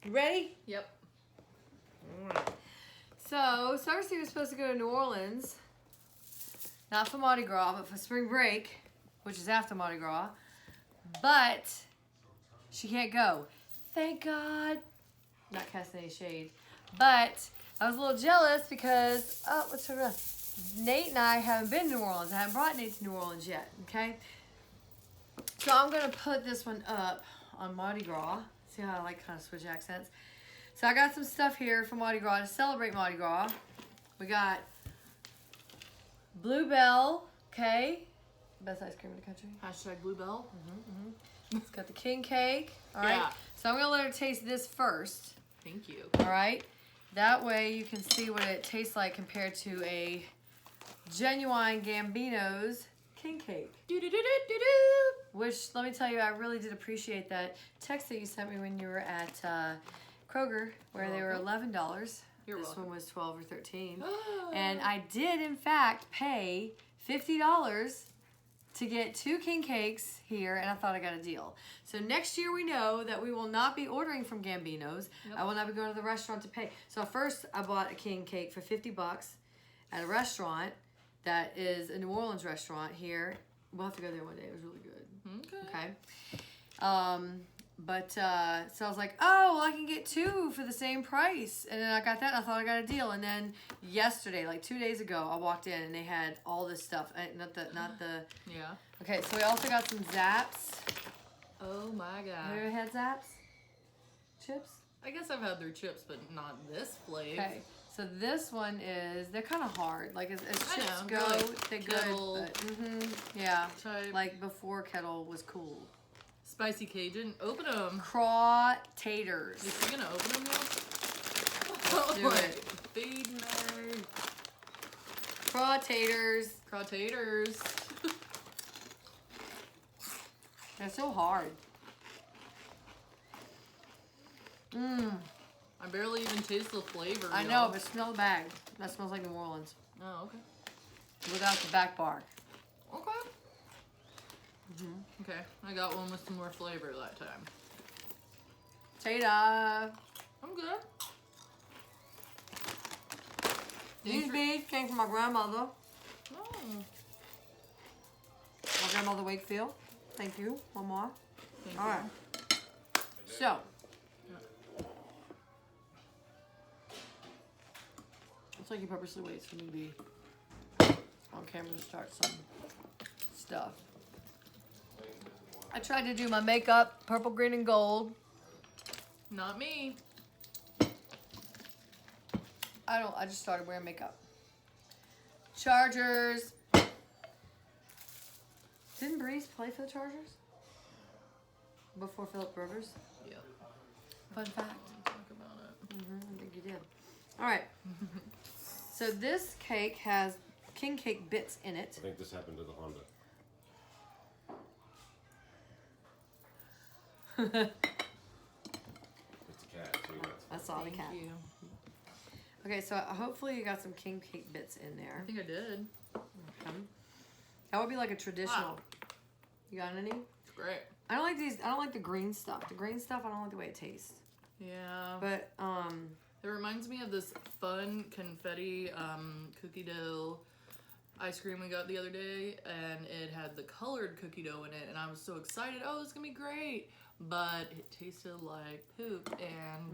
You ready? Yep. Alright. So, Searcy was supposed to go to New Orleans. Not for Mardi Gras, but for spring break, which is after Mardi Gras. But she can't go. Thank God. Not casting any shade. But I was a little jealous because, oh, let's turn it around. Nate and I haven't been to New Orleans. I haven't brought Nate to New Orleans yet, okay? So I'm going to put this one up on Mardi Gras. See how I like kind of switch accents? So I got some stuff here for Mardi Gras to celebrate Mardi Gras. We got Bluebell, okay? Best ice cream in the country. Hashtag Bluebell. It's got the king cake. All right. Yeah. So I'm going to let her taste this first. Thank you. All right. That way you can see what it tastes like compared to a genuine Gambino's king cake. Which, let me tell you, I really did appreciate that text that you sent me when you were at Kroger, where they were $11. You're this welcome. one was $12 or $13. And I did, in fact, pay $50 to get 2 king cakes here, and I thought I got a deal. So next year we know that we will not be ordering from Gambino's. Yep. I will not be going to the restaurant to pay. So first I bought a king cake for $50 at a restaurant that is a New Orleans restaurant here. We'll have to go there one day. It was really good. Okay. So I was like, oh, well, I can get 2 for the same price. And then I got that, and I thought I got a deal. And then yesterday, like 2 days ago, I walked in, and they had all this stuff. Not the... Yeah. Okay, so we also got some Zaps. Oh my Have you god. ever had Zaps? Chips? I guess I've had their chips, but not this flavor. Okay, so this one is, they're kind of hard. Like, as I chips know, go, like they're Kettle good. But, yeah. type. Like, before Kettle was cool. Spicy Cajun. Open them. Craw taters. Is she gonna open them now? Let's do it. Feed me. Craw taters. Craw taters. They're so hard. Mmm. I barely even taste the flavor. I know, but smell the bag. That smells like New Orleans. Oh, okay. Without the back bar. Okay. Okay, I got one with some more flavor that time. Ta-da! I'm good. These beads came from my grandmother. Oh. My grandmother Wakefield. Thank you. One more. Thank All you. right. So. It's like he purposely waits for me to be on camera to start some stuff. I tried to do my makeup purple, green, and gold. Not me. I just started wearing makeup. Chargers. Didn't Breeze play for the Chargers? Before Phillip Rivers? Yep. Fun fact. Talk about it. I think you did. All right. So this cake has king cake bits in it. I think this happened to the Honda. It's a cat, so That's all the Thank cat. you. Okay, so hopefully you got some king cake bits in I there. think I did. That would be like a traditional. Wow. You got any? It's great. I don't like these. I don't like the green stuff. The green stuff, I don't like the way it tastes. Yeah. But It reminds me of this fun confetti cookie dough ice cream we got the other day, and it had the colored cookie dough in it, and I was so excited. Oh, it's gonna be great. But it tasted like poop, and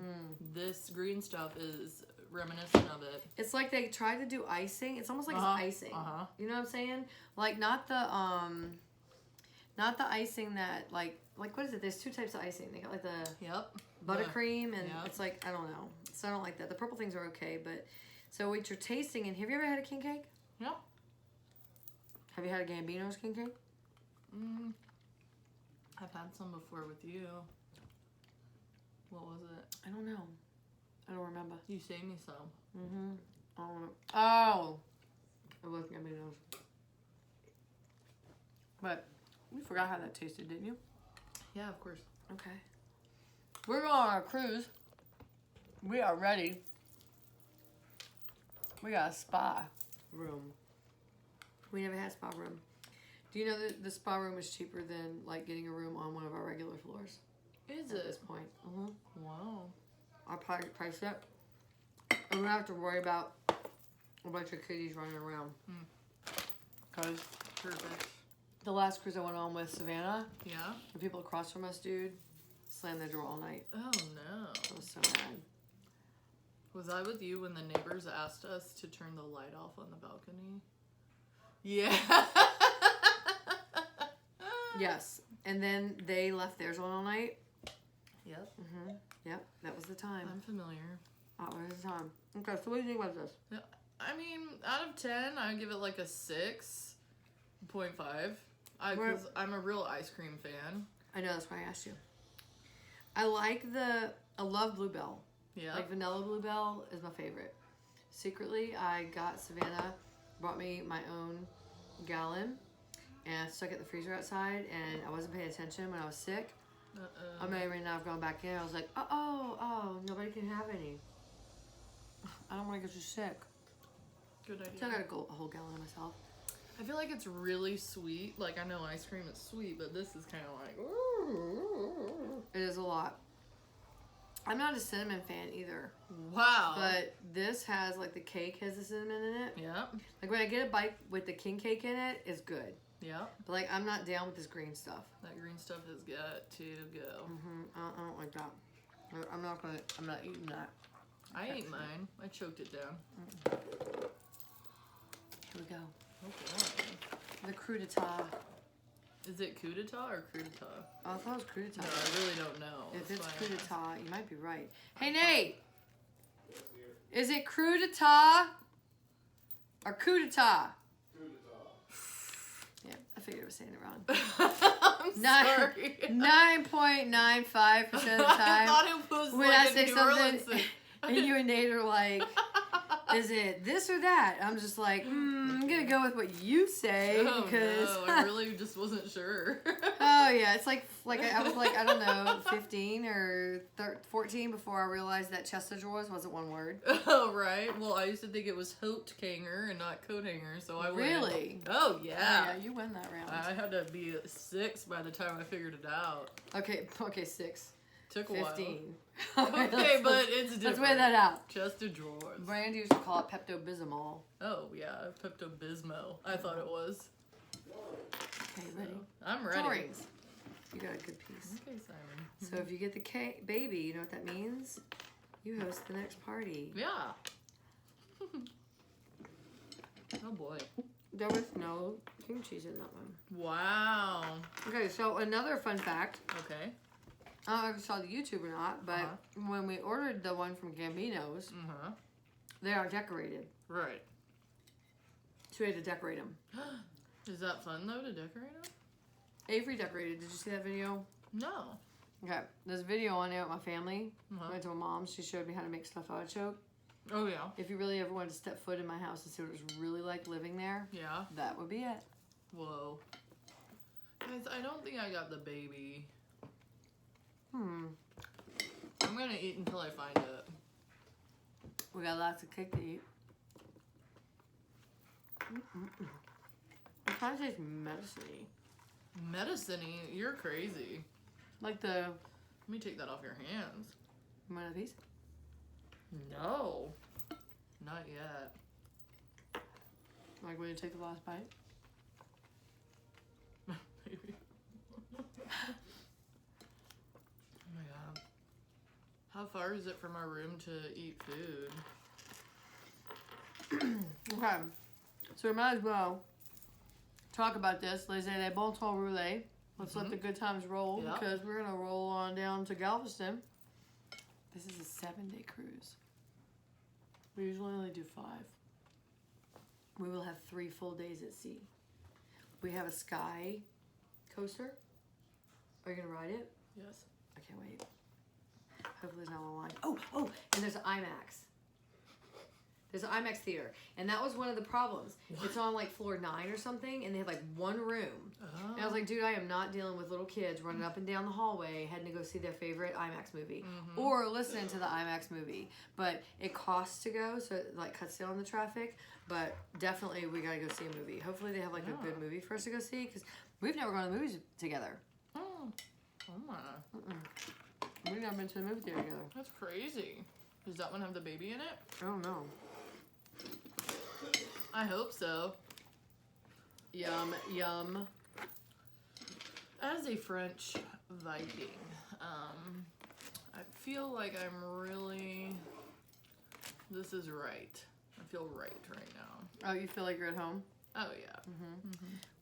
this green stuff is reminiscent of it. it's like they tried to do icing. It's almost like Uh-huh. it's icing. Uh-huh. You know what I'm saying? Like not the icing that like what is it? There's 2 types of icing. They got like the Yep. buttercream and Yep. it's like I don't know. So I don't like that. The purple things are okay, but so what you're tasting, and have you ever had a king cake? Yep. Have you had a Gambino's king cake? I've had some before with you. What was it? I don't know. I don't remember. You saved me some. I don't remember. Oh, it was Gambino's. But you forgot how that tasted, didn't you? Yeah, of course. Okay. We're going on our cruise. We are ready. We got a spa room. We never had a spa room. Do you know that the spa room is cheaper than like getting a room on one of our regular floors? Is At this it? point. Wow. I'll probably price it. And we don't have to worry about a bunch of kitties running around. Because Perfect. the last cruise I went on with Savannah, Yeah? the people across from us, dude, slammed their door all night. Oh, no. I was so mad. Was I with you when the neighbors asked us to turn the light off on the balcony? Yeah. Yes. And then they left theirs on all night. Yep. Yep, that was the time. I'm familiar. That was the time. Okay, so what do you think about this? Yeah. I mean, out of 10, I would give it like a 6.5. Because I'm a real ice cream fan. I know, that's why I asked you. I love Bluebell. Yeah. Like vanilla Bluebell is my favorite. Secretly, I got Savannah, brought me my own gallon, and I stuck it in the freezer outside, and I wasn't paying attention when I was sick. I may or may not have gone back in. I was like, nobody can have any. I don't want to get you sick. Good idea. So I got a whole gallon myself. I feel like it's really sweet. Like, I know ice cream is sweet, but this is kind of like... It is a lot. I'm not a cinnamon fan either. Wow. But this has, like, the cake has the cinnamon in it. Yeah. Like, when I get a bite with the king cake in it, it's good. Yeah. But, like, I'm not down with this green stuff. That green stuff has got to go. I don't like that. I'm not eating that. I ate mine. I choked it down. Here we go. Okay. The crudita. Is it coup d'etat or crudita? Oh, I thought it was crudita. No, I really don't know. If That's it's why I asked. crudita, you might be right. Hey, Nate! Is it crudita or crudita? Yeah, I figured I was saying it wrong. I'm sorry. 9.95% of the time. I thought it was when like I say a New something, Orleans thing. and you and Nate are like, is it this or that? I'm just like, I'm gonna go with what you say Oh, because. no, I really just wasn't sure. Oh yeah, it's like I was like, I don't know, 15 or 14 before I realized that chest of drawers wasn't one word. Oh, right. Well, I used to think it was Hote Hanger and not coat hanger, so I went. Really? Oh, Yeah, yeah. you win that round. I had to be 6 by the time I figured it out. Okay, 6. Took a 15. while. Okay, but it's different. Let's weigh that out. Chest of drawers. Brandy used to call it Pepto-Bismol. Oh, yeah. Pepto-Bismol. I thought it was. Okay, ready? I'm ready. Drawings. You got a good piece. Okay, Simon. So if you get the baby, you know what that means? You host the next party. Yeah. Oh, boy. There was no cream cheese in that one. Wow. Okay, so another fun fact. Okay. I don't know if you saw the YouTube or not, but when we ordered the one from Gambino's, they are decorated. Right. So we had to decorate them. Is that fun, though, to decorate them? Avery decorated. Did you see that video? No. Okay, there's a video on there with my family. I went to my mom. She showed me how to make stuffed artichoke. Oh, yeah. If you really ever wanted to step foot in my house and see what it was really like living there, Yeah. that would be it. Whoa. Guys, I don't think I got the baby. I'm gonna eat until I find it. We got lots of cake to eat. It kind of tastes medicine-y. Medicine-y? You're crazy. Like the... Let me take that off your hands. You want a piece? No. Not yet. Like when you take the last bite? Maybe. Oh my god. How far is it from our room to eat food? Okay. So we might as well talk about this. Les les bon temps roulés. Let's let the good times roll because we're going to roll on down to Galveston. This is a 7-day cruise. We usually only do 5. We will have 3 full days at sea. We have a sky coaster. Are you going to ride it? Yes. I can't wait. Hopefully there's not a line. Oh, and there's an IMAX. There's an IMAX theater. And that was one of the problems. What? It's on like floor 9 or something, and they have like one room. Oh. And I was like, dude, I am not dealing with little kids running up and down the hallway heading to go see their favorite IMAX movie. Or listen to the IMAX movie. But it costs to go, so it like cuts down the traffic. But definitely we gotta go see a movie. Hopefully they have like a good movie for us to go see, because we've never gone to the movies together. Oh my. We've never been to the movie theater together. That's crazy. Does that one have the baby in it? I don't know. I hope so. Yum, yum. As a French Viking, I feel like I'm really. This is right. I feel right now. Oh, you feel like you're at home? Oh yeah.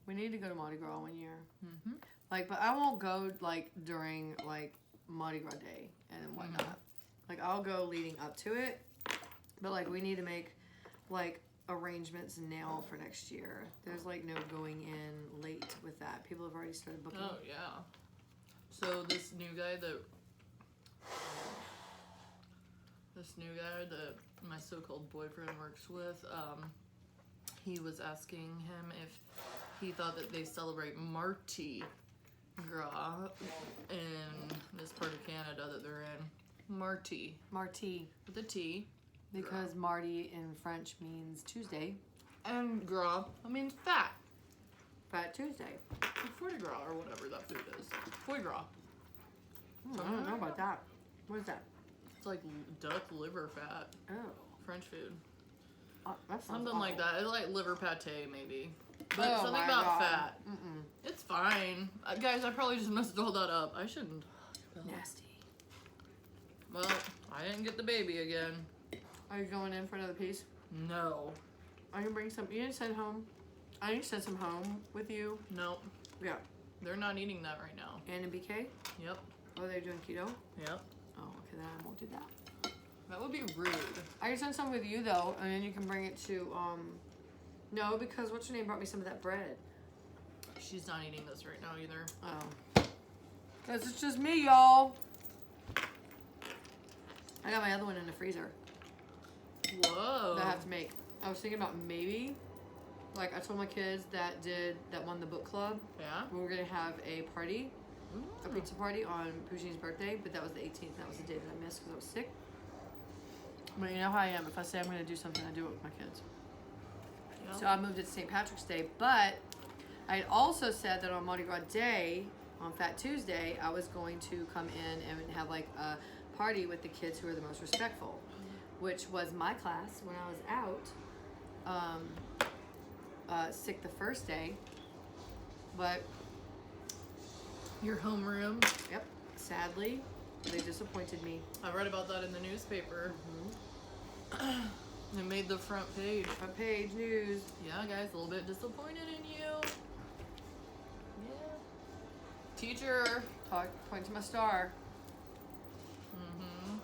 We need to go to Mardi Gras one year. Mm-hmm. Like, but I won't go like during like Mardi Gras day and whatnot. Like, I'll go leading up to it. But like, we need to make like arrangements now for next year. There's like no going in late with that. People have already started booking. Oh yeah. So this new guy that my so-called boyfriend works with, he was asking him if he thought that they celebrate Mardi Gras in this part of Canada that they're in. Mardi. With a T. Because Mardi in French means Tuesday. And gras, I mean fat. Fat Tuesday. Like foie de gras or whatever that food is. Foie gras. I don't know about that. What is that? It's like duck liver fat. Oh. French food. That sounds Something like awful. that. It's like liver pate maybe. But Oh something my about God. fat. Mm-mm. It's fine. Guys, I probably just messed all that up. I shouldn't. Nasty. Well, I didn't get the baby again. Are you going in for another piece? No. I can bring some. You didn't send home. I need to send some home with you. Nope. Yeah. They're not eating that right now. And in BK? Yep. Oh, they're doing keto? Yep. Oh, okay, then I won't do that. That would be rude. I can send some with you though, and then you can bring it to no, because what's your name brought me some of that bread. She's not eating this right now either. Oh. Cause it's just me, y'all. I got my other one in the freezer Whoa. that I have to make. I was thinking about maybe, like I told my kids that won the book club, Yeah? we were gonna have a party, a Ooh. pizza party on Pusheen's birthday, but that was the 18th. That was the day that I missed because I was sick. But you know how I am. If I say I'm gonna do something, I do it with my kids. Yeah. So I moved it to St. Patrick's Day, but I had also said that on Mardi Gras Day, on Fat Tuesday, I was going to come in and have like a party with the kids who are the most respectful, which was my class when I was out sick the first day. But Your homeroom. yep, sadly, they disappointed me. I read about that in the newspaper. It made the front page. Front page news. Yeah, guys, a little bit disappointed in you. Yeah. Teacher. Point to my star. Mm-hmm.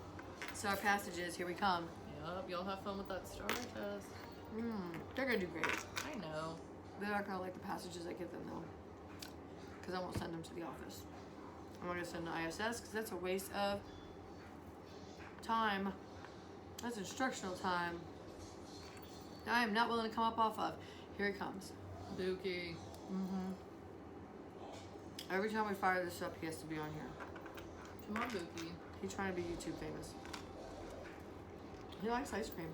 Star passages. Here we come. Yep, y'all have fun with that star test. They're gonna do great. I know. They're not gonna like the passages I give them though, because I won't send them to the office. I'm not gonna send them to ISS because that's a waste of time. That's instructional time. That I am not willing to come up off of. Here he comes. Dookie. Every time we fire this up, he has to be on here. Come on, Dookie. He's trying to be YouTube famous. He likes ice cream.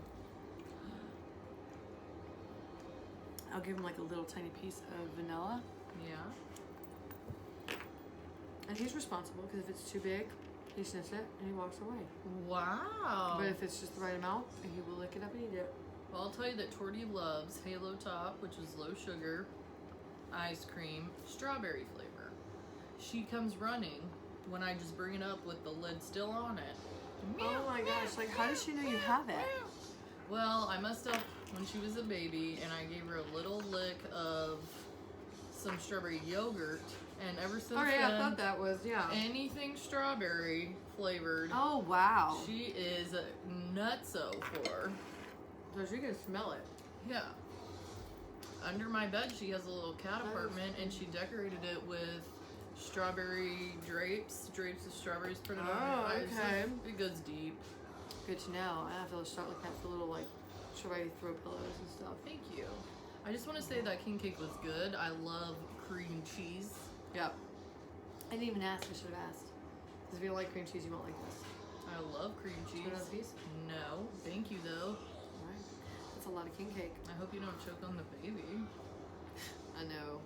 I'll give him like a little tiny piece of vanilla. Yeah. And he's responsible because if it's too big, he sniffs it and he walks away. Wow. But if it's just the right amount, he will lick it up and eat it. Well, I'll tell you that Torty loves Halo Top, which is low sugar, ice cream, strawberry flavor. She comes running when I just bring it up with the lid still on it. Oh my gosh, like how does she know you have it? Well, I messed up when she was a baby and I gave her a little lick of some strawberry yogurt, and ever since Oh yeah, I then, thought that was, yeah. anything strawberry flavored, Oh wow. she is nutso for. So she can smell it. Yeah. Under my bed, she has a little cat That is apartment, and she decorated it with strawberry drapes of strawberries printed Oh, on it. okay. It goes deep. Good to know. I have to start looking at the little like strawberry throw pillows and stuff. Thank you. I just want to say that king cake was good. I love cream cheese. Yep. I didn't even ask. I should have asked. Because if you don't like cream cheese, you won't like this. I love cream cheese. Put another piece? No, thank you though. Alright. That's a lot of king cake. I hope you don't choke on the baby. I know.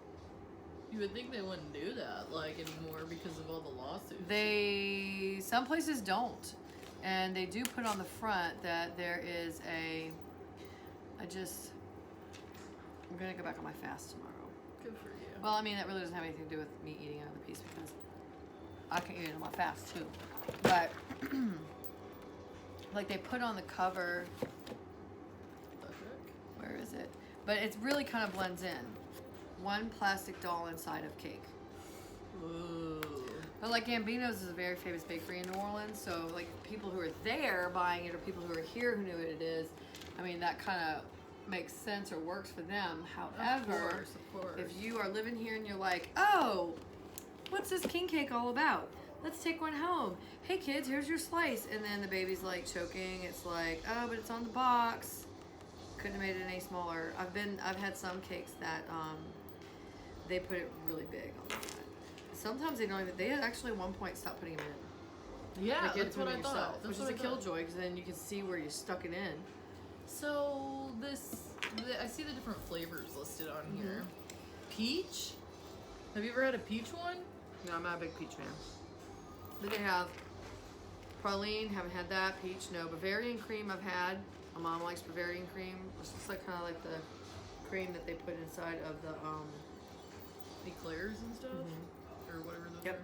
You would think they wouldn't do that, like, anymore because of all the lawsuits. Some places don't. And they do put on the front that there is I'm gonna go back on my fast tomorrow. Good for you. Well, I mean, that really doesn't have anything to do with me eating another piece because I can eat it on my fast too. But, like, they put on the cover, where is it? But it really kind of blends in. One plastic doll inside of cake. Ooh. But, like, Gambino's is a very famous bakery in New Orleans, so, like, people who are there buying it or people who are here who knew what it is, I mean, that kind of makes sense or works for them. However, Of course. if you are living here and you're like, oh, what's this king cake all about? Let's take one home. Hey kids, here's your slice. And then the baby's like choking. It's like, oh, but it's on the box. Couldn't have made it any smaller. I've had some cakes that they put it really big on that. Sometimes they don't even. They actually at one point stopped putting them in. Yeah, Like, you had that's to put what I them thought. yourself, That's which is what a I thought. killjoy because then you can see where you stuck it in. So I see the different flavors listed on here. Peach? Have you ever had a peach one? No, I'm not a big peach fan. Then they have praline, haven't had that. Peach, no. Bavarian cream I've had. My mom likes Bavarian cream. It's just like kind of like the cream that they put inside of the Eclairs and stuff? Or whatever those Yep.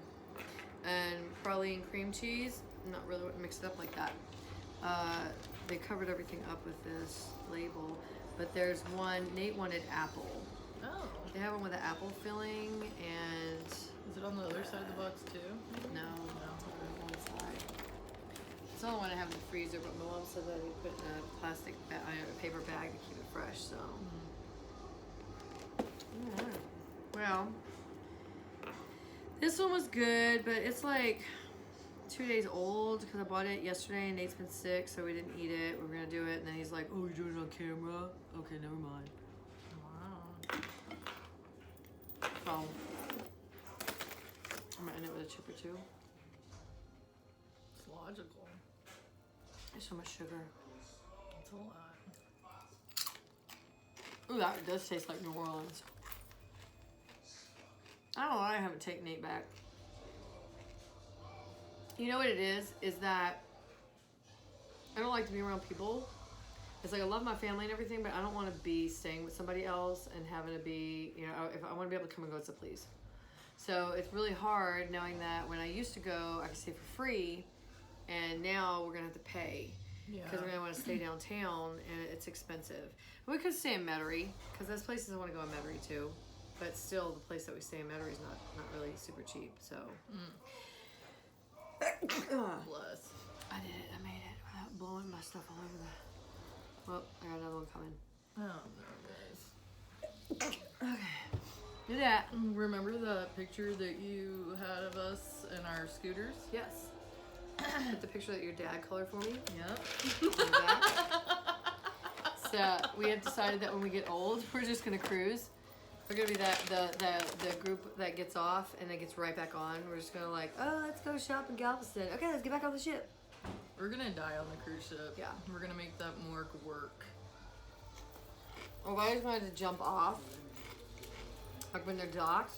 And praline cream cheese. Not really mixed it up like that. They covered everything up with this label, but there's one. Nate wanted apple. are. Oh. They have one with an apple filling and Is it on the other side of the box too? no, it's on one side. It's the only one I have in the freezer, but my mom said that he put in a plastic paper bag to keep it fresh. So, well, this one was good, but it's like 2 days old because I bought it yesterday and Nate's been sick, so we didn't eat it. We were gonna do it, and then he's like, "Oh, you're doing it on camera? Okay, never mind." Wow. So, I'm gonna end it with a chip or two. It's logical. There's so much sugar. It's a lot. Ooh, that does taste like New Orleans. I don't know why I haven't taken Nate back. You know what it is? Is that I don't like to be around people. It's like I love my family and everything, but I don't want to be staying with somebody else and having to be, you know, if I want to be able to come and go, it's a please. So it's really hard knowing that when I used to go, I could stay for free, and now we're going to have to pay. Yeah. Because we're going to want to stay downtown, and it's expensive. We could stay in Metairie, because there's places I want to go in Metairie too. But still, the place that we stay in Metairie is not really super cheap, so. Bless. I did it. I made it without blowing my stuff all over the. Well, I got another one coming. Oh no, guys. Okay. Do that. Remember the picture that you had of us in our scooters? Yes. With the picture that your dad colored for me. Yep. On the back. So we have decided that when we get old, we're just gonna cruise. We're gonna be the group that gets off and then gets right back on. We're just gonna like, oh, let's go shop in Galveston. Okay, let's get back on the ship. We're gonna die on the cruise ship. Yeah. We're gonna make that morgue work. I've always wanted to jump off, like when they're docked.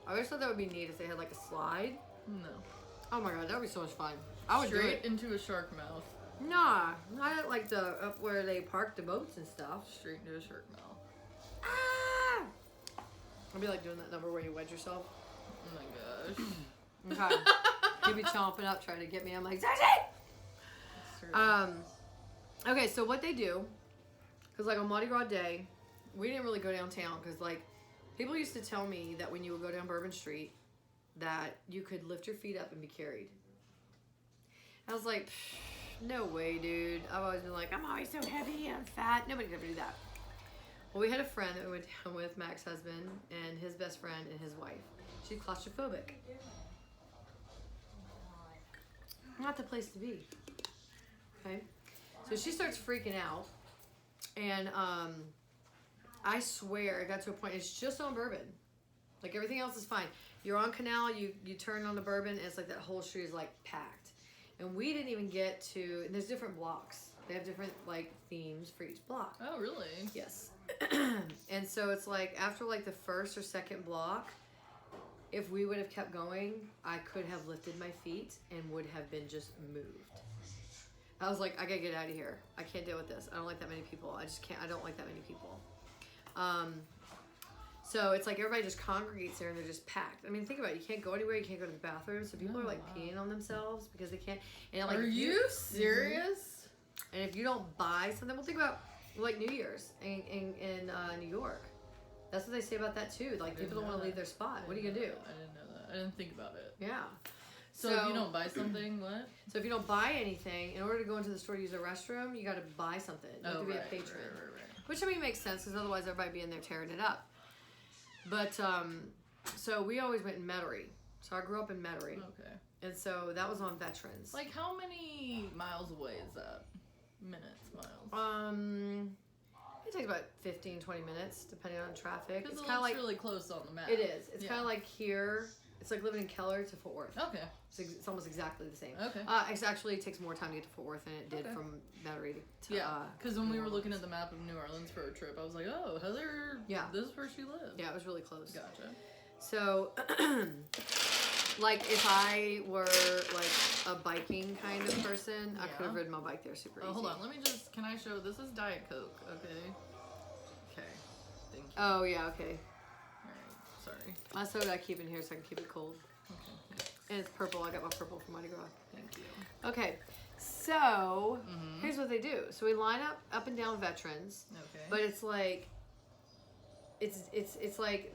I always thought that would be neat if they had like a slide. No. Oh my god, that would be so much fun. I would do Straight it. into a shark mouth. Nah, not at like the up where they park the boats and stuff. Straight into a shark mouth. Ah! I'd be like doing that number where you wedge yourself. Oh my gosh. Okay. You'd be chomping up trying to get me. I'm like, Searcy! Okay, so what they do, because like on Mardi Gras Day, we didn't really go downtown because like people used to tell me that when you would go down Bourbon Street that you could lift your feet up and be carried. I was like, no way, dude. I've always been like, I'm always so heavy, I'm fat. Nobody could ever do that. Well, we had a friend that we went down with, Mac's husband, and his best friend and his wife. She's claustrophobic. Not the place to be. Okay? So she starts freaking out. And I swear it got to a point, it's just on Bourbon. Like everything else is fine. You're on Canal, you turn on the Bourbon, and it's like that whole street is like packed. And we didn't even get to, and there's different blocks. They have different like themes for each block. Oh, really? Yes. And so it's like after like the first or second block, if we would have kept going, I could have lifted my feet and would have been just moved. I was like, I gotta get out of here. I can't deal with this. I don't like that many people. I just can't. I don't like that many people. So it's like everybody just congregates there and they're just packed. I mean, think about it. You can't go anywhere. You can't go to the bathroom. So people are like peeing on themselves because they can't. And like, are you serious? And if you don't buy something, well, think about like New Year's in New York. That's what they say about that too. Like people don't want to leave their spot. What are you gonna do? I didn't know that. I didn't think about it. Yeah. So if you don't buy something, what? So if you don't buy anything, in order to go into the store to use a restroom, you got to buy something. You have to be a patron. Right. Which I mean makes sense because otherwise everybody be in there tearing it up. But so we always went in Metairie. So I grew up in Metairie. Okay. And so that was on Veterans. Like how many miles away is that? Minutes, miles. It takes about 15, 20 minutes depending on traffic. Because it's kind of like really close on the map. it is. It's kind of like here. It's like living in Keller to Fort Worth. Okay. It's almost exactly the same. Okay. It takes more time to get to Fort Worth than it did from Metairie to yeah. Because when we were looking at the map of New Orleans for a trip, I was like, oh, Heather. Yeah. This is where she lives. Yeah, it was really close. Gotcha. So, like, if I were like a biking kind of person, I could have ridden my bike there super easy. Hold on. Let me just. Can I show? This is Diet Coke. Okay. Okay. Thank you. Oh yeah. Okay. Sorry. My soda I keep in here so I can keep it cold. Okay. And it's purple. I got my purple from Mardi Gras. Thank you. Okay. So, here's what they do. So we line up and down Veterans. Okay. But it's like, it's like,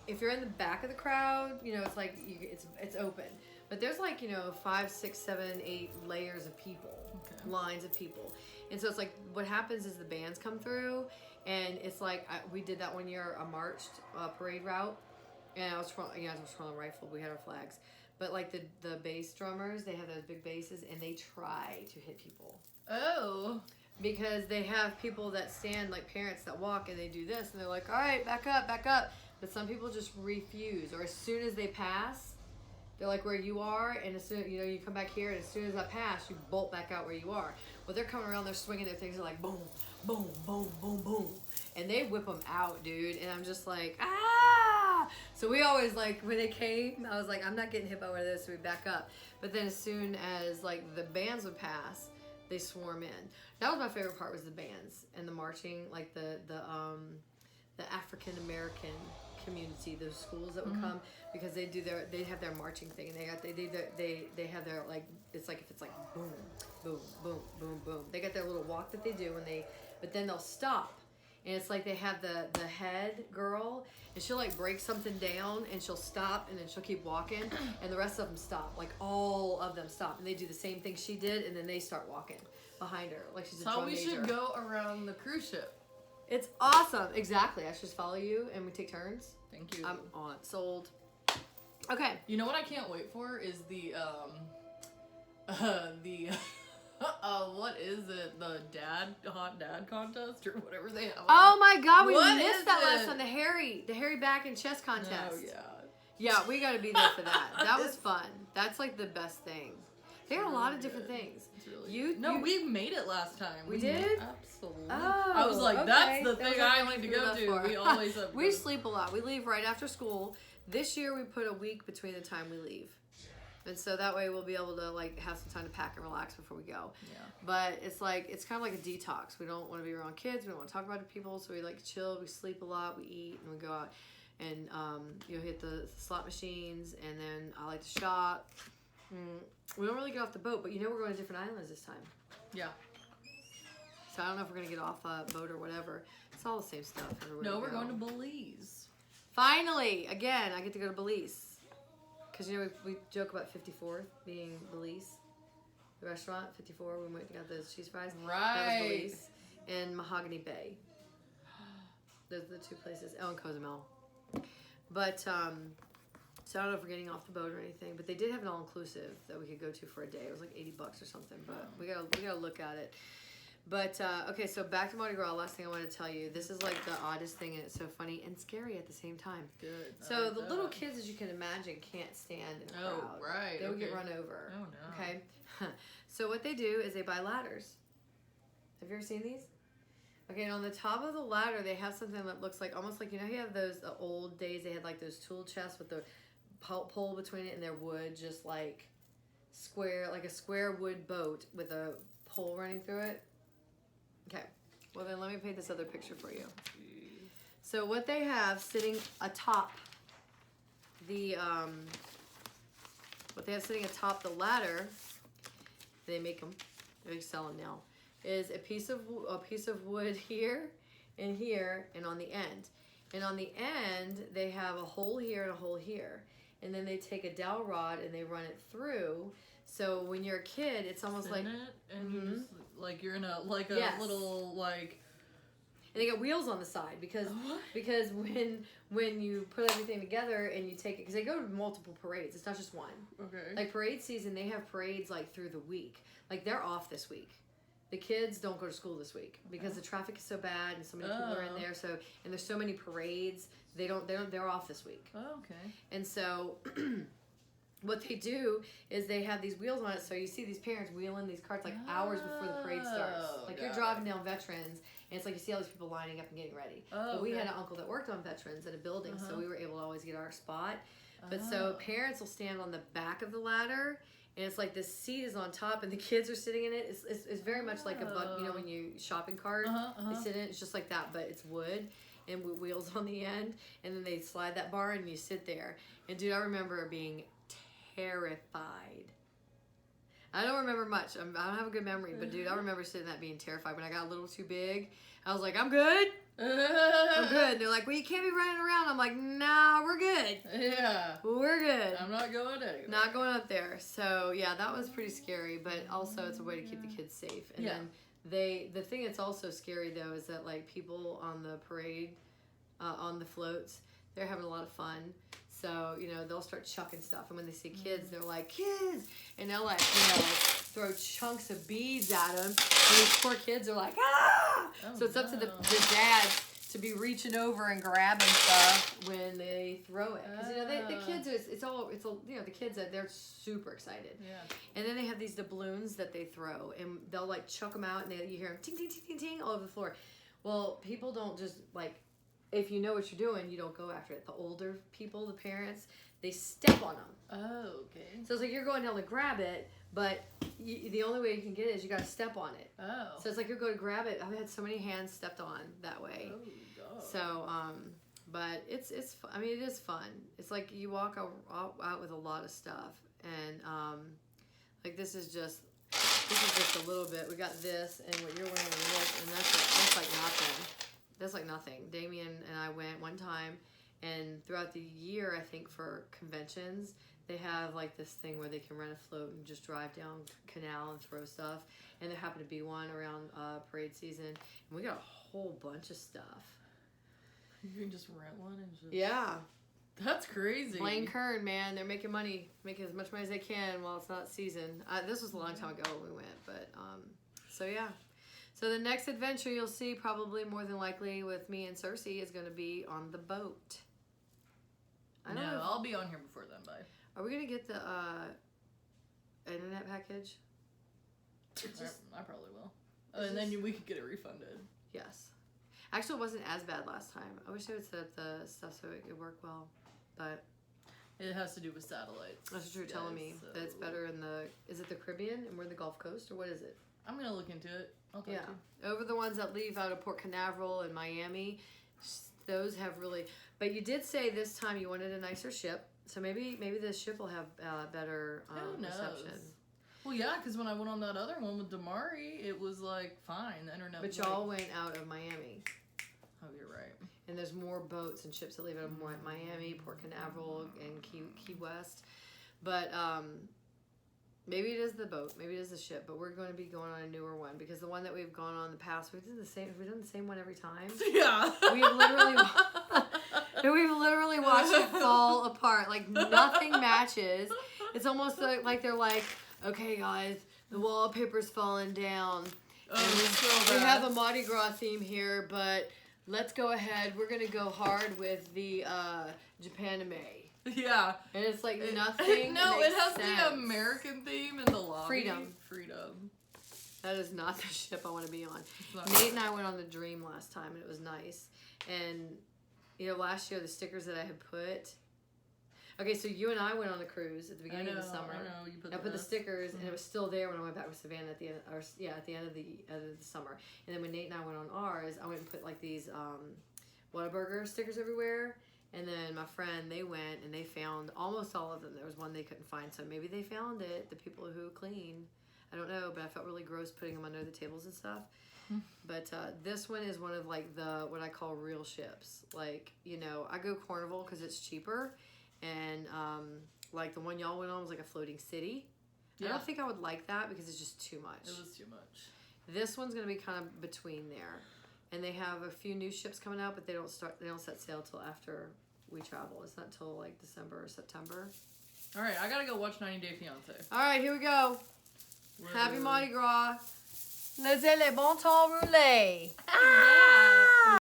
if you're in the back of the crowd, you know, it's like, it's open. But there's like, you know, 5, 6, 7, 8 layers of people. Okay. Lines of people. And so it's like, what happens is the bands come through. And it's like, we did that one year, a marched parade route. And I was from the rifle. We had our flags. But like the bass drummers, they have those big basses and they try to hit people. Oh. Because they have people that stand, like parents that walk and they do this and they're like, all right, back up, back up. But some people just refuse. Or as soon as they pass, they're like where you are. And as soon, you know, you come back here and as soon as I pass, you bolt back out where you are. Well, they're coming around, they're swinging their things. They're like, boom, boom, boom, boom, boom. And they whip them out, dude. And I'm just like, ah! So we always, like, when they came, I was like, I'm not getting hit by one of those, so we back up. But then as soon as, like, the bands would pass, they swarm in. That was my favorite part, was the bands and the marching, like the African-American community, those schools that would come, because they have their marching thing, and they have their, like, it's like, if it's like boom, boom, boom, boom, boom. They got their little walk that they do but then they'll stop. And it's like they have the head girl, and she'll like break something down, and she'll stop, and then she'll keep walking, and the rest of them stop. Like all of them stop, and they do the same thing she did, and then they start walking behind her, like she's a drum major. So we should go around the cruise ship. It's awesome. Exactly. I should just follow you, and we take turns. Thank you. I'm on it. Sold. Okay. You know what I can't wait for is the what is it? The hot dad contest or whatever they have. Oh my God, we What missed is that it? last one. The hairy back and chest contest. Oh yeah. Yeah, we got to be there for that. That was fun. That's like the best thing. They had a lot of different things. It's really we made it last time. We did? Absolutely. Oh, I was like, okay. that's the That thing was I what like to we go threw to. that for. We always have We sleep a lot. We leave right after school. This year we put a week between the time we leave. And so that way we'll be able to like have some time to pack and relax before we go. Yeah. But it's like, it's kind of like a detox. We don't want to be around kids. We don't want to talk about people. So we like chill. We sleep a lot. We eat and we go out and hit the slot machines. And then I like to shop. We don't really get off the boat, but we're going to different islands this time. Yeah. So I don't know if we're going to get off a boat or whatever. It's all the same stuff. No, we're going to Belize. Finally, again, I get to go to Belize. Because, we joke about 54th being Belize. The restaurant, 54, we went and got those cheese fries. Right. That was Belize. And Mahogany Bay. Those are the two places. Oh, and Cozumel. But, so I don't know if we're getting off the boat or anything. But they did have an all-inclusive that we could go to for a day. It was like $80 or something. But we gotta look at it. But, okay, so back to Mardi Gras. Last thing I wanted to tell you. This is like the oddest thing, and it's so funny and scary at the same time. Good. So the little kids, as you can imagine, can't stand in a crowd. Oh, right. They would get run over. Oh, no. Okay. So what they do is they buy ladders. Have you ever seen these? Okay, and on the top of the ladder, they have something that looks like, almost like, you know, you have those, the old days, they had like those tool chests with the pole between it and their wood, just like square, like a square wood boat with a pole running through it. Okay, well then let me paint this other picture for you. So what they have sitting atop the, what they have sitting atop the ladder, they make them, they sell them now, is a piece of wood here, and on the end. And on the end, they have a hole here and a hole here. And then they take a dowel rod and they run it through. So when you're a kid, it's almost Spin like it, and you just like you're in a Yes. little like. And they got wheels on the side because when you put everything together and you take it, because they go to multiple parades. It's not just one. Okay. Like parade season, they have parades like through the week. Like they're off this week. The kids don't go to school this week because the traffic is so bad and so many people are in there. So and there's so many parades. They're off this week. Oh, okay. And so what they do is they have these wheels on it. So you see these parents wheeling these carts like hours before the parade starts. Like you're driving down Veterans and it's like you see all these people lining up and getting ready. Oh, but we had an uncle that worked on Veterans at a building, so we were able to always get our spot. But so parents will stand on the back of the ladder, and it's like this seat is on top, and the kids are sitting in it. It's very much like a you know, when you shopping cart, they sit in it. It's just like that, but it's wood and with wheels on the end, and then they slide that bar and you sit there. And dude, I remember being terrified. I don't remember much. I don't have a good memory, but dude, I remember sitting there being terrified. When I got a little too big, I was like, I'm good. I'm good. And they're like, well, you can't be running around. I'm like, nah, we're good. Yeah. We're good. I'm not going anywhere. Not going up there. So yeah, that was pretty scary, but also it's a way to keep the kids safe. And then the thing that's also scary though is that like people on the parade, on the floats, they're having a lot of fun. So, you know, they'll start chucking stuff. And when they see kids, they're like, kids! And they'll like, you know, throw chunks of beads at them. And these poor kids are like, ah! Oh, so it's up to the dads to be reaching over and grabbing stuff when they throw it. Because, you know, the kids, it's all, you know, the kids, they're super excited. Yeah. And then they have these doubloons that they throw. And they'll like chuck them out and you hear them ting, ting, ting, ting, ting all over the floor. Well, people don't just like, if you know what you're doing, you don't go after it. The older people, the parents, they step on them. Oh, okay. So it's like you're going down to grab it, but the only way you can get it is you got to step on it. Oh. So it's like you go to grab it. I've had so many hands stepped on that way. Oh, God. So, but it's I mean, it is fun. It's like you walk out with a lot of stuff, and like this is just a little bit. We got this, and what you're wearing is this, and that's like nothing. That's like nothing. Damien and I went one time, and throughout the year, I think for conventions, they have like this thing where they can rent a float and just drive down canal and throw stuff. And there happened to be one around parade season, and we got a whole bunch of stuff. You can just rent one and just... Yeah. That's crazy. Blaine Kern, man, they're making money, making as much money as they can while it's not season. This was a long time ago when we went, but so yeah. So the next adventure you'll see, probably more than likely with me and Searcy, is going to be on the boat. I don't know. I'll be on here before then. Bye. Are we going to get the internet package? I probably will. And then we could get it refunded. Yes. Actually, it wasn't as bad last time. I wish they would set up the stuff so it could work well, but it has to do with satellites. that's what you were telling me. So that it's better in is it the Caribbean and we're in the Gulf Coast, or what is it? I'm gonna look into it. I'll talk to you. Over the ones that leave out of Port Canaveral and Miami, those have really. But you did say this time you wanted a nicer ship, so maybe this ship will have better reception. Well, yeah, because when I went on that other one with Damari, it was like fine. The internet. But y'all went out of Miami. Oh, you're right. And there's more boats and ships that leave out of Miami, Port Canaveral, and Key West. But maybe it is the boat, maybe it is the ship. But we're going to be going on a newer one because the one that we've gone on in the past, we've done the same one every time. Yeah. We've literally watched it fall apart. Like nothing matches. It's almost like they're like, okay, guys, the wallpaper's falling down. Oh, we have a Mardi Gras theme here, but let's go ahead. We're going to go hard with the Japanime. Yeah. And it's like nothing. No, it has sense. the American theme in the lobby. Freedom. That is not the ship I want to be on. not Nate and I went on the Dream last time, and it was nice. And, you know, last year, the stickers that I had put... Okay, so you and I went on the cruise at the beginning of the summer. I know. You put I put the stickers, and it was still there when I went back with Savannah at the end, at the end of the summer. And then when Nate and I went on ours, I went and put like these Whataburger stickers everywhere. And then my friend, they went and they found almost all of them. There was one they couldn't find, so maybe they found it. The people who clean, I don't know, but I felt really gross putting them under the tables and stuff. But this one is one of like the what I call real ships. Like, you know, I go Carnival because it's cheaper. And like the one y'all went on was like a floating city. Yeah. I don't think I would like that because it's just too much. It was too much. This one's gonna be kind of between there, and they have a few new ships coming out, but they don't set sail till after we travel. It's not till like December or September. All right, I gotta go watch 90 Day Fiance. All right, here we go. Literally. Happy Mardi Gras. Laissez les bon temps rouler. Ah!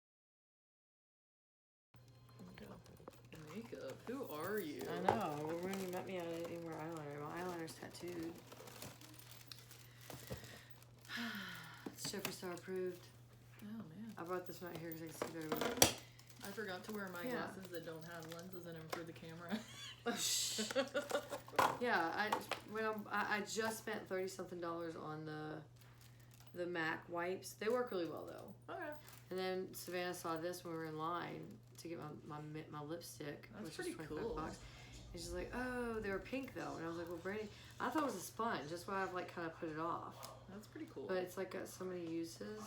Makeup. Who are you? I know. When you met me, I didn't even wear eyeliner. My eyeliner's tattooed. It's Jeffree Star approved. Oh man. I brought this one right here because I can see better. I forgot to wear my glasses that don't have lenses in them for the camera. Yeah, I just spent $30-something on the MAC wipes. They work really well though. Okay. And then Savannah saw this when we were in line to get my lipstick, That's which pretty was cool. $25. And she's like, "Oh, they were pink though." And I was like, "Well, Brandy, I thought it was a sponge. That's why I've like kind of put it off." That's pretty cool. But it's like got so many uses.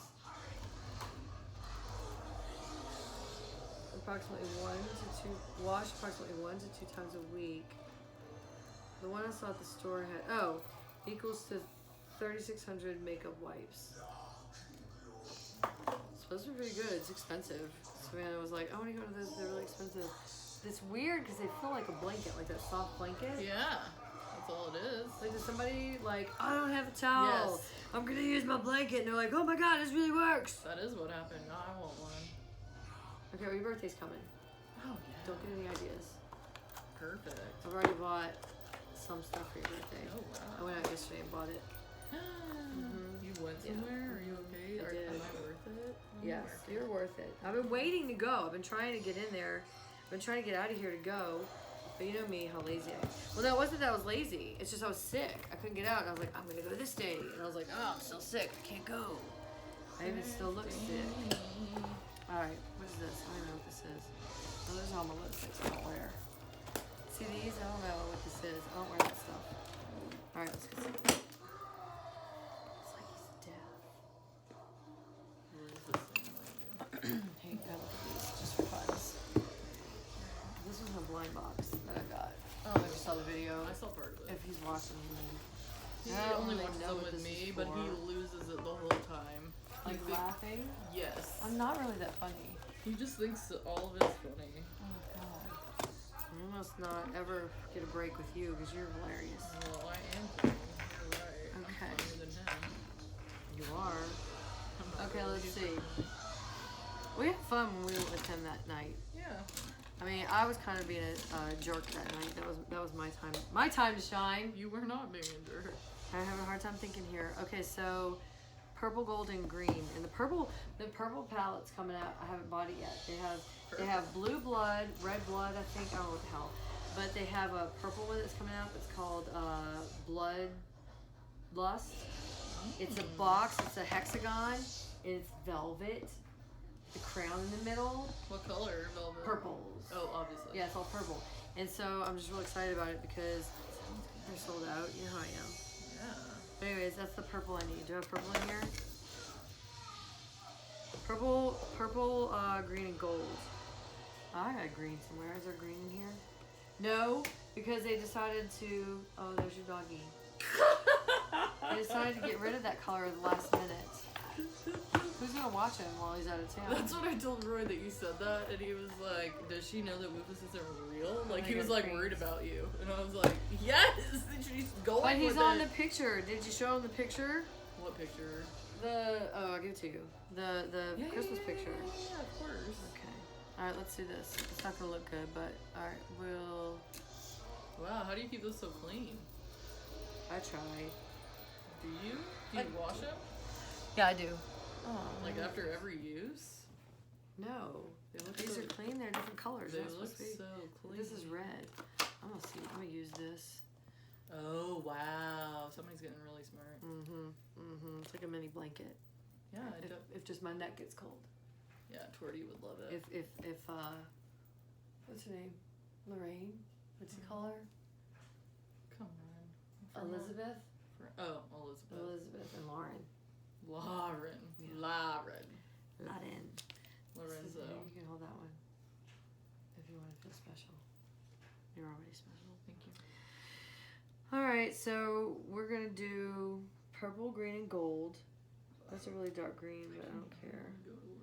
Approximately 1 to 2 wash approximately 1 to 2 times a week. The one I saw at the store had equals to 3,600 makeup wipes. It's supposed to be pretty good. It's expensive. Savannah was like, "I want to go to those. They're really expensive." It's weird because they feel like a blanket, like that soft blanket. Yeah, that's all it is. Like, does somebody like, "I don't have a towel. Yes. I'm gonna use my blanket," and they're like, "Oh my god, this really works." That is what happened. No, I want one. Okay, well, your birthday's coming. Oh yeah. Don't get any ideas. Perfect. I've already bought some stuff for your birthday. Oh wow. I went out yesterday and bought it. You went somewhere? Are you okay? I did. Am I worth it? Yes, you're worth it. I've been waiting to go. I've been trying to get in there. I've been trying to get out of here to go. But you know me, how lazy I am. Well, no, it wasn't that I was lazy. It's just I was sick. I couldn't get out. And I was like, I'm going to go this day. And I was like, oh, I'm still sick. I can't go. I even still look sick. All right, what is this? I don't know what this is. Oh, there's all my lipsticks I don't wear. See these? I don't know what this is. I don't wear that stuff. All right, let's get some. It's like he's deaf. What is this thing like? Hey, I look at these just for funs. This was a blind box that I got. I don't know if you saw the video. I saw part of it. If he's watching, then He I don't only really watches know them what with this me, is but he for. loses it the whole time. Like He think- laughing. Yes. I'm not really that funny. He just thinks that all of it's funny. Oh god. I must not ever get a break with you because you're hilarious. Well, I am funny. You're right. Okay. I'm funnier than him. You are. I'm not Okay, really let's see. funny. We had fun when we were with him that night. Yeah. I mean, I was kind of being a jerk that night. That was my time. My time to shine. You were not being a jerk. I'm having a hard time thinking here. Okay, so purple, gold, and green. And the purple palette's coming out. I haven't bought it yet. They have blue blood, red blood, I think. I don't know what the hell. But they have a purple one that's coming out that's called Blood Lust. It's a box. It's a hexagon. It's velvet. The crown in the middle. What color? Velvet? Purples. Oh, obviously. Yeah, it's all purple. And so I'm just real excited about it because they're sold out. You know how I am. Yeah. But anyways, that's the purple I need. Do I have purple in here? Purple, green, and gold. I got green somewhere. Is there green in here? No, because they decided to... Oh, there's your doggy. They decided to get rid of that color at the last minute. Who's gonna watch him while he's out of town? That's what I told Roy that you said that, and he was like, "Does she know that Rufus isn't real?" Like he was like worried about you, and I was like, "Yes, she's going." But he's with on it. the picture. Did you show him the picture? What picture? I'll give it to you. The Christmas picture. Yeah, of course. Okay. All right, let's do this. It's not gonna look good, but all right, we'll. Wow, how do you keep this so clean? I try. Do you? Do you wash them? Yeah, I do. Oh, Like after every use? no. They look These so, are clean. They're different colors. they They're look supposed to be. so clean. This is red. I'm gonna see. I'm gonna use this. Oh wow, somebody's getting really smart. It's like a mini blanket. Yeah, If just my neck gets cold. yeah, Torty would love it. If what's her name? Lorraine. What's the color? Come on. Elizabeth. Elizabeth. Elizabeth and Lauren. Lauren. Yeah. Lauren. Lauren. Lorenzo. You can hold that one. If you want to feel special. You're already special. Thank you. Alright, so we're gonna do purple, green, and gold. That's a really dark green, but I don't care. Gold.